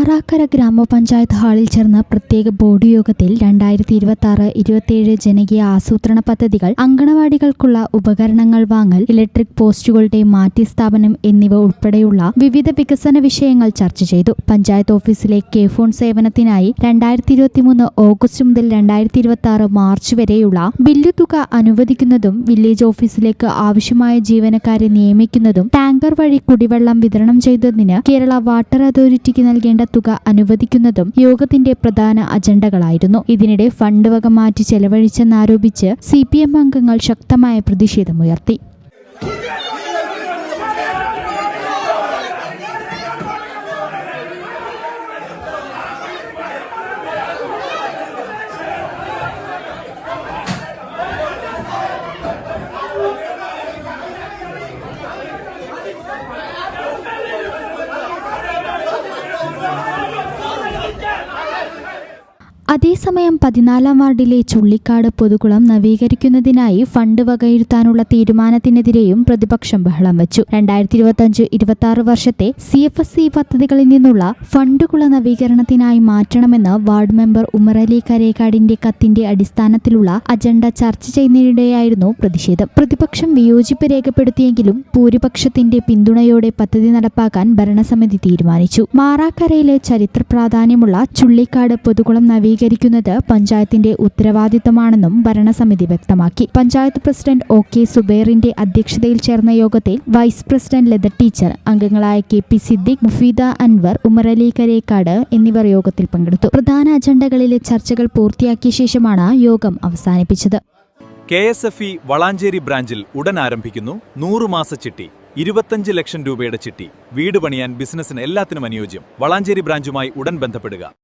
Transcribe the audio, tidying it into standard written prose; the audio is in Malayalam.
മാറാക്കര ഗ്രാമപഞ്ചായത്ത് ഹാളിൽ ചേർന്ന പ്രത്യേക ബോർഡ് യോഗത്തിൽ 2026-27 ജനകീയ ആസൂത്രണ പദ്ധതികൾ, അങ്കണവാടികൾക്കുള്ള ഉപകരണങ്ങൾ വാങ്ങൽ, ഇലക്ട്രിക് പോസ്റ്റുകളുടെ മാറ്റിസ്ഥാപനം എന്നിവ ഉൾപ്പെടെയുള്ള വിവിധ വികസന വിഷയങ്ങൾ ചർച്ച ചെയ്തു. പഞ്ചായത്ത് ഓഫീസിലെ കെ-ഫോൺ സേവനത്തിനായി 2023 ഓഗസ്റ്റ് മുതൽ 2026 മാർച്ച് വരെയുള്ള ബില്ലുതുക അനുവദിക്കുന്നതും, വില്ലേജ് ഓഫീസിലേക്ക് ആവശ്യമായ ജീവനക്കാരെ നിയമിക്കുന്നതും, ടാങ്കർ വഴി കുടിവെള്ളം വിതരണം ചെയ്തതിന് കേരള വാട്ടർ അതോറിറ്റിക്ക് നൽകേണ്ട തുക അനുവദിക്കുന്നതും യോഗത്തിന്റെ പ്രധാന അജണ്ടകളായിരുന്നു. ഇതിനിടെ ഫണ്ട് വക മാറ്റി ചെലവഴിച്ചെന്നാരോപിച്ച് CPM അംഗങ്ങൾ ശക്തമായ പ്രതിഷേധമുയർത്തി. അതേസമയം 14-ാം വാർഡിലെ ചുള്ളിക്കാട് പൊതുകുളം നവീകരിക്കുന്നതിനായി ഫണ്ട് വകയിരുത്താനുള്ള തീരുമാനത്തിനെതിരെയും പ്രതിപക്ഷം ബഹളം വച്ചു. 2025-26 വർഷത്തെ CFSC പദ്ധതികളിൽ നിന്നുള്ള ഫണ്ടുകുള നവീകരണത്തിനായി മാറ്റണമെന്ന് വാർഡ് മെമ്പർ ഉമറലി കരേക്കാടിന്റെ കത്തിന്റെ അടിസ്ഥാനത്തിലുള്ള അജണ്ട ചർച്ച ചെയ്യുന്നതിനിടെയായിരുന്നു പ്രതിഷേധം. പ്രതിപക്ഷം വിയോജിപ്പ് രേഖപ്പെടുത്തിയെങ്കിലും ഭൂരിപക്ഷത്തിന്റെ പിന്തുണയോടെ പദ്ധതി നടപ്പാക്കാൻ ഭരണസമിതി തീരുമാനിച്ചു. മാറാക്കരയിലെ ചരിത്ര പ്രാധാന്യമുള്ള ചുള്ളിക്കാട് പൊതുകുളം നവീകരിക്കുന്നത് പഞ്ചായത്തിന്റെ ഉത്തരവാദിത്തമാണെന്നും ഭരണസമിതി വ്യക്തമാക്കി. പഞ്ചായത്ത് പ്രസിഡന്റ് OK സുബൈറിന്റെ അധ്യക്ഷതയിൽ ചേർന്ന യോഗത്തിൽ വൈസ് പ്രസിഡന്റ് ലത ടീച്ചർ, അംഗങ്ങളായ KP സിദ്ദിഖ്, മുഫീദ അൻവർ, ഉമറലി കരേക്കാട് എന്നിവർ യോഗത്തിൽ പങ്കെടുത്തു. പ്രധാന അജണ്ടകളിലെ ചർച്ചകൾ പൂർത്തിയാക്കിയ ശേഷമാണ് യോഗം അവസാനിപ്പിച്ചത്. KSFE വളാഞ്ചേരി ബ്രാഞ്ചിൽ ഉടൻ ആരംഭിക്കുന്നു 100 മാസ ചിട്ടി. 25 ലക്ഷം രൂപയുടെ ചിട്ടി. വീട് പണിയാൻ, ബിസിനസിന് എല്ലാത്തിനും അനുയോജ്യം. വളാഞ്ചേരി ബ്രാഞ്ചുമായി ഉടൻ ബന്ധപ്പെടുക.